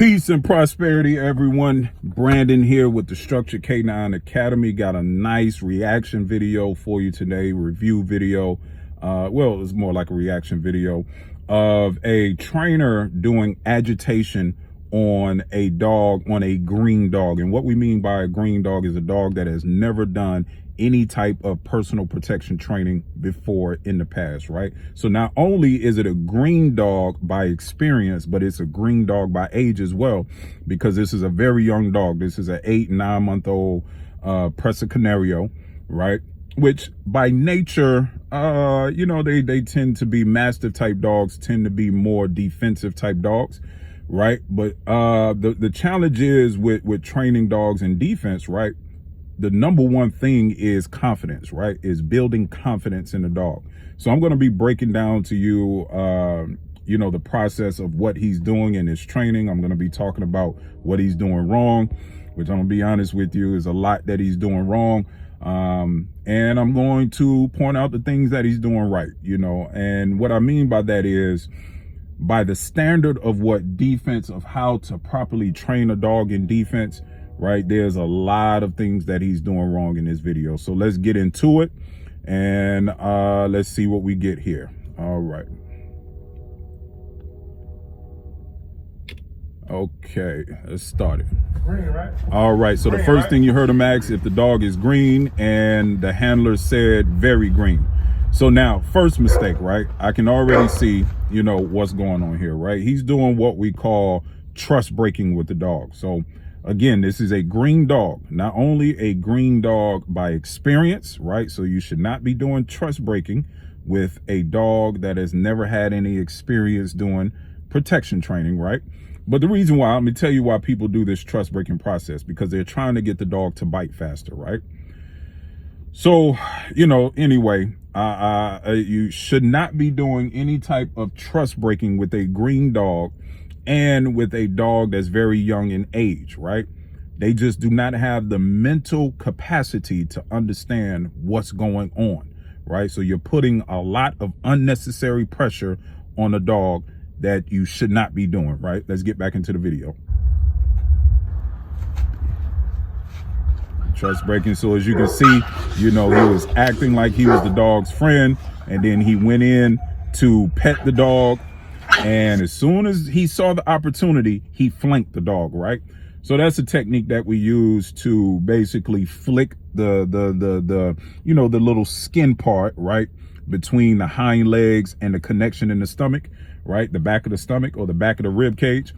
Peace and prosperity, everyone. Brandon here with the Structured K9 Academy. Got a nice reaction video for you today, review video. Well, it's more like a reaction video of a trainer doing agitation on a dog, on a green dog. And what we mean by a green dog is a dog that has never done any type of personal protection training before in the past, right? So not only is it a green dog by experience, but it's a green dog by age as well, because this is a very young dog. This is an 8-9 month old Presa Canario, right? Which by nature, you know, they tend to be mastiff type dogs, tend to be more defensive type dogs, right? But the challenge is with training dogs in defense, right? The number one thing is confidence, right? Is building confidence in the dog. So I'm going to be breaking down to you, you know, the process of what he's doing in his training. I'm going to be talking about what he's doing wrong, which I'm going to be honest with you is a lot that he's doing wrong. And I'm going to point out the things that he's doing right, you know, and what I mean by that is by the standard of what defense, of how to properly train a dog in defense, right? There's a lot of things that he's doing wrong in this video. So let's get into it and let's see what we get here. All right. Okay, let's start it. Green, right? All right, so the first thing you heard him ask if the dog is green, and the handler said very green. So now, first mistake, right? I can already see, you know, what's going on here, right? He's doing what we call trust breaking with the dog. So again, this is a green dog, not only a green dog by experience, right? So you should not be doing trust breaking with a dog that has never had any experience doing protection training, right? But the reason why, let me tell you why people do this trust breaking process, because they're trying to get the dog to bite faster, right? So, you know, anyway, you should not be doing any type of trust breaking with a green dog and with a dog that's very young in age, right? They just do not have the mental capacity to understand what's going on, right? So you're putting a lot of unnecessary pressure on a dog that you should not be doing, right? Let's get back into the video. Trust breaking. So as you can see, you know, he was acting like he was the dog's friend, and then he went in to pet the dog. And as soon as he saw the opportunity, he flanked the dog, right? So that's a technique that we use to basically flick the you know, the little skin part, right, between the hind legs and the connection in the stomach, right? The back of the stomach or the back of the rib cage,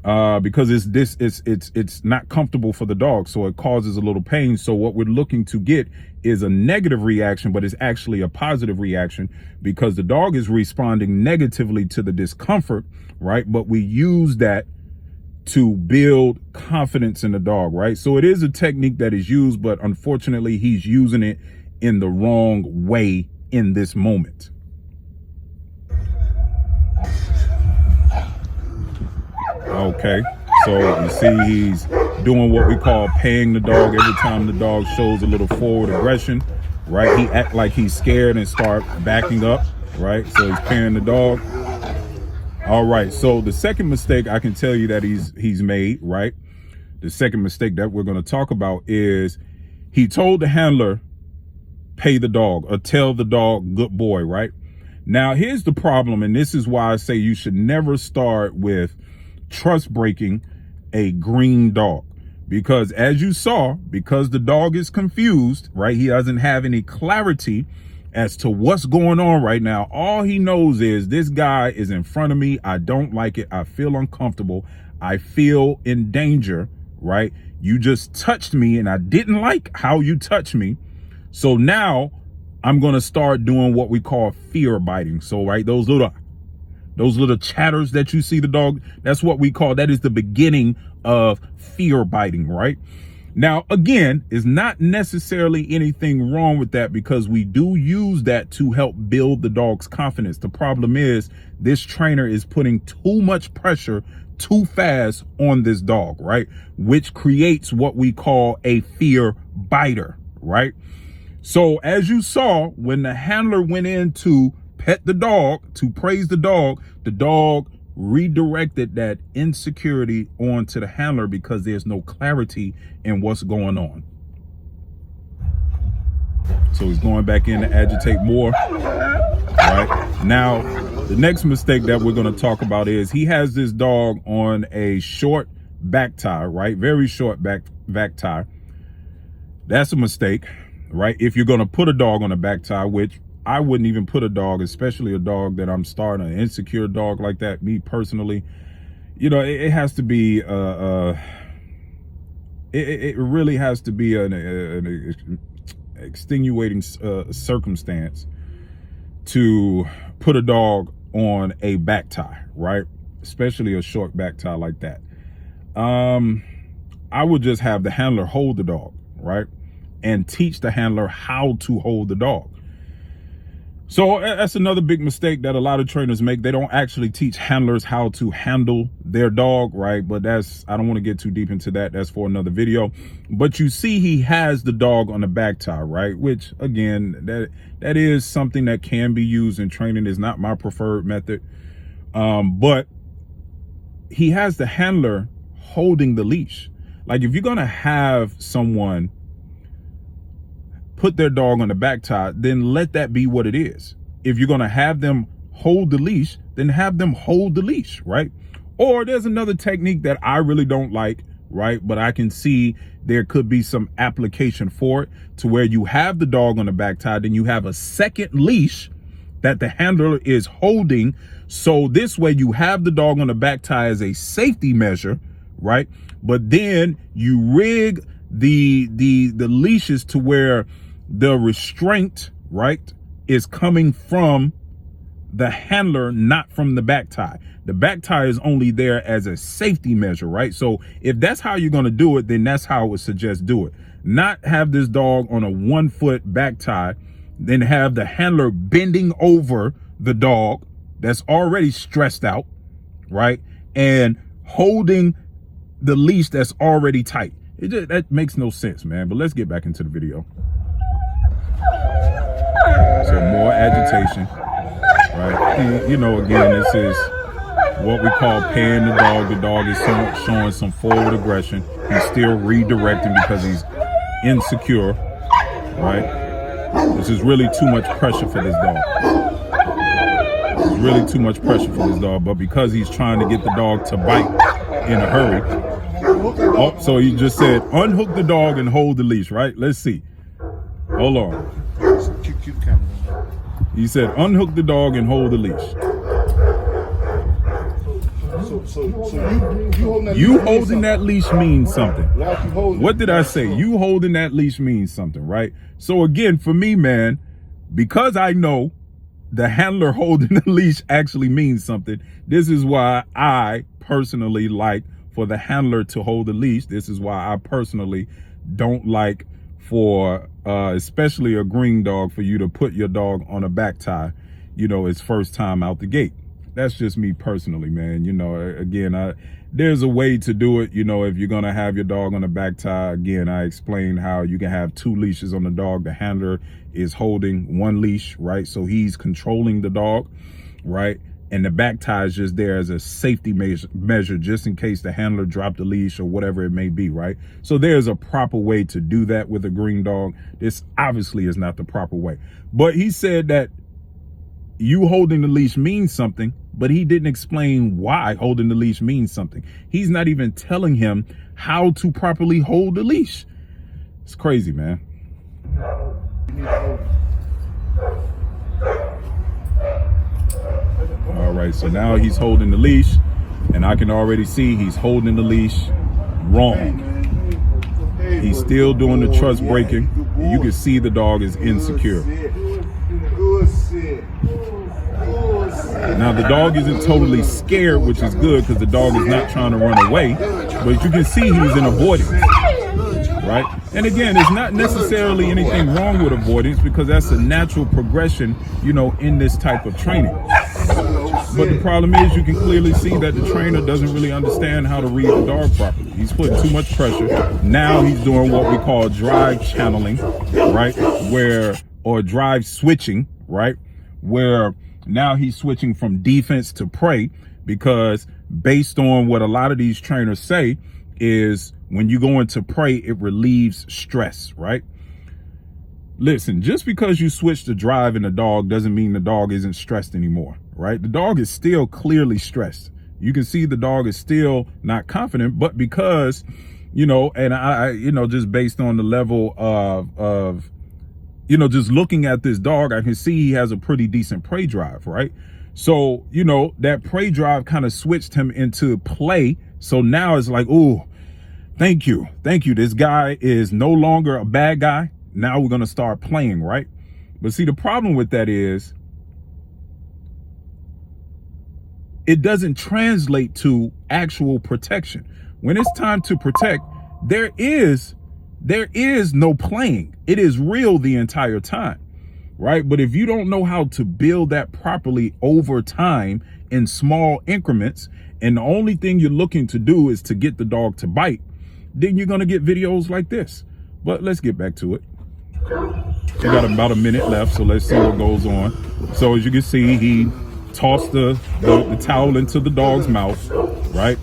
because it's not comfortable for the dog. So it causes a little pain. So what we're looking to get is a negative reaction, but it's actually a positive reaction because the dog is responding negatively to the discomfort, right? But we use that to build confidence in the dog, right? So it is a technique that is used, but unfortunately he's using it in the wrong way in this moment. Okay, so you see he's doing what we call paying the dog. Every time the dog shows a little forward aggression, right, he act like he's scared and start backing up, right? So he's paying the dog. All right, so the second mistake I can tell you that he's made, right? The second mistake that we're going to talk about is he told the handler, pay the dog, or tell the dog, good boy, right? Now, here's the problem, and this is why I say you should never start with trust breaking a green dog, because as you saw, because the dog is confused, right? He doesn't have any clarity as to what's going on right now. All he knows is this guy is in front of me. I don't like it. I feel uncomfortable. I feel in danger, right? You just touched me and I didn't like how you touched me. So now I'm going to start doing what we call fear biting. So, right, those little chatters that you see the dog, that's what we call, that is the beginning of fear biting, right? Now, again, is not necessarily anything wrong with that, because we do use that to help build the dog's confidence. The problem is this trainer is putting too much pressure too fast on this dog, right? Which creates what we call a fear biter, right? So as you saw, when the handler went in to pet the dog, to praise the dog redirected that insecurity onto the handler because there's no clarity in what's going on. So he's going back in to agitate more. Right now, the next mistake that we're going to talk about is he has this dog on a short back tie, right? Very short back tie. That's a mistake, right? If you're going to put a dog on a back tie, which I wouldn't even put a dog, especially a dog that I'm starting, an insecure dog like that, me personally, you know, it has to be, it really has to be an extenuating circumstance to put a dog on a back tie, right? Especially a short back tie like that. I would just have the handler hold the dog, right? And teach the handler how to hold the dog. So that's another big mistake that a lot of trainers make. They don't actually teach handlers how to handle their dog, right? But I don't want to get too deep into that. That's for another video. But you see he has the dog on the back tie, right? Which, again, that is something that can be used in training. Is not my preferred method. But he has the handler holding the leash. Like, if you're going to have someone put their dog on the back tie, then let that be what it is. If you're going to have them hold the leash, then have them hold the leash, right? Or there's another technique that I really don't like, right? But I can see there could be some application for it, to where you have the dog on the back tie, then you have a second leash that the handler is holding. So this way you have the dog on the back tie as a safety measure, right? But then you rig the leashes to where the restraint, right, is coming from the handler, not from the back tie. The back tie is only there as a safety measure, right? So if that's how you're going to do it, then that's how I would suggest do it. Not have this dog on a 1 foot back tie, then have the handler bending over the dog that's already stressed out, right? And holding the leash that's already tight. That makes no sense, man. But let's get back into the video. So more agitation, right? You know, again, this is what we call paying the dog. The dog is showing some forward aggression. He's still redirecting because he's insecure, right? This is really too much pressure for this dog. It's really too much pressure for this dog. But because he's trying to get the dog to bite in a hurry, oh, so he just said, unhook the dog and hold the leash, right? Let's see. Hold on. He said, unhook the dog and hold the leash. So you holding that leash means something. What did I say? You holding that leash means something, right? So again, for me, man, because I know the handler holding the leash actually means something, this is why I personally like for the handler to hold the leash. This is why I personally don't like for especially a green dog, for you to put your dog on a back tie, you know, its first time out the gate. That's just me personally, man. You know, again, there's a way to do it. You know, if you're going to have your dog on a back tie, again, I explained how you can have 2 leashes on the dog. The handler is holding 1 leash, right? So he's controlling the dog, right? And the back tie is just there as a safety measure, just in case the handler dropped the leash or whatever it may be, right? So there's a proper way to do that with a green dog. This obviously is not the proper way. But he said that you holding the leash means something, but he didn't explain why holding the leash means something. He's not even telling him how to properly hold the leash. It's crazy, man. All right, so now he's holding the leash, and I can already see he's holding the leash wrong. He's still doing the trust breaking. And you can see the dog is insecure. Now the dog isn't totally scared, which is good because the dog is not trying to run away, but you can see he's in avoidance, right? And again, it's not necessarily anything wrong with avoidance because that's a natural progression, you know, in this type of training. But the problem is you can clearly see that the trainer doesn't really understand how to read the dog properly. He's putting too much pressure. Now he's doing what we call drive channeling, right? Or drive switching, right? Where now he's switching from defense to prey because based on what a lot of these trainers say is when you go into prey, it relieves stress, right? Listen, just because you switch the drive in the dog doesn't mean the dog isn't stressed anymore, right? The dog is still clearly stressed. You can see the dog is still not confident, but because, you know, and I you know, just based on the level of, you know, just looking at this dog, I can see he has a pretty decent prey drive, right? So, you know, that prey drive kind of switched him into play. So now it's like, oh, thank you. Thank you. This guy is no longer a bad guy. Now we're going to start playing, right? But see, the problem with that is it doesn't translate to actual protection. When it's time to protect, there is no playing. It is real the entire time, right? But if you don't know how to build that properly over time in small increments, and the only thing you're looking to do is to get the dog to bite, then you're going to get videos like this. But let's get back to it. We got about a minute left, so let's see what goes on. So as you can see, he tossed the towel into the dog's mouth, right?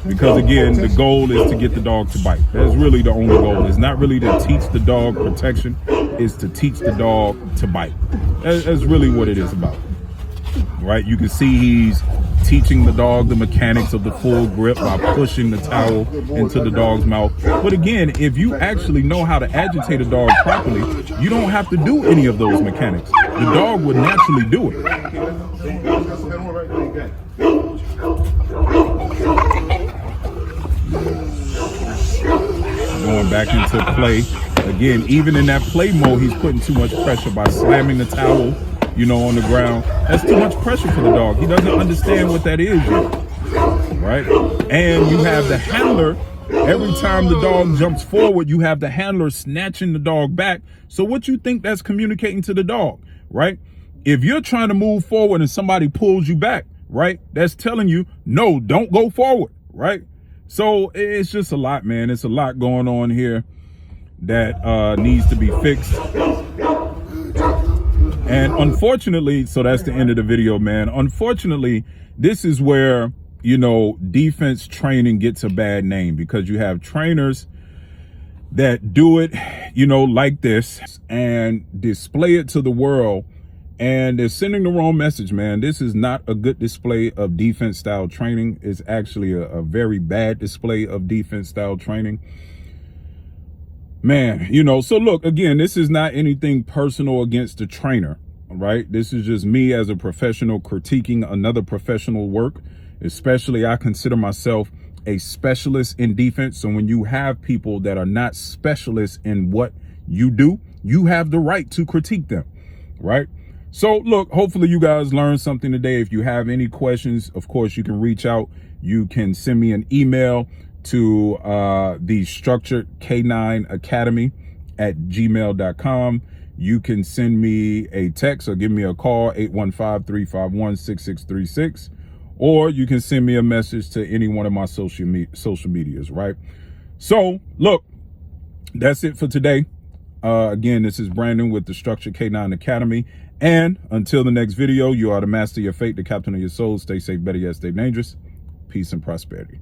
Because again, the goal is to get the dog to bite. That's really the only goal. It's not really to teach the dog protection, it's to teach the dog to bite. That's really what it is about, right? You can see he's teaching the dog the mechanics of the full grip by pushing the towel into the dog's mouth. But again, if you actually know how to agitate a dog properly, you don't have to do any of those mechanics. The dog would naturally do it. Going back into play. Again, even in that play mode, he's putting too much pressure by slamming the towel, you know, on the ground. That's too much pressure for the dog. He doesn't understand what that is yet, right? And you have the handler, every time the dog jumps forward, you have the handler snatching the dog back. So what you think that's communicating to the dog, right? If you're trying to move forward and somebody pulls you back, right, that's telling you, no, don't go forward, right? So it's just a lot, man. It's a lot going on here that needs to be fixed. And unfortunately, so that's the end of the video, man. Unfortunately, this is where, you know, defense training gets a bad name, because you have trainers that do it, you know, like this and display it to the world. And they're sending the wrong message, man. This is not a good display of defense style training. It's actually a very bad display of defense style training. Man, you know, so look, again, this is not anything personal against the trainer, right? This is just me as a professional critiquing another professional work. Especially, I consider myself a specialist in defense. So when you have people that are not specialists in what you do, you have the right to critique them, right? So look, hopefully you guys learned something today. If you have any questions, of course, you can reach out. You can send me an email to the Structured K9 Academy at gmail.com. You can send me a text or give me a call, 815-351-6636. Or you can send me a message to any one of my social medias, right? So look, that's it for today. Again, this is Brandon with the Structured K9 Academy. And until the next video, you are the master of your fate, the captain of your soul. Stay safe, better yet, stay dangerous. Peace and prosperity.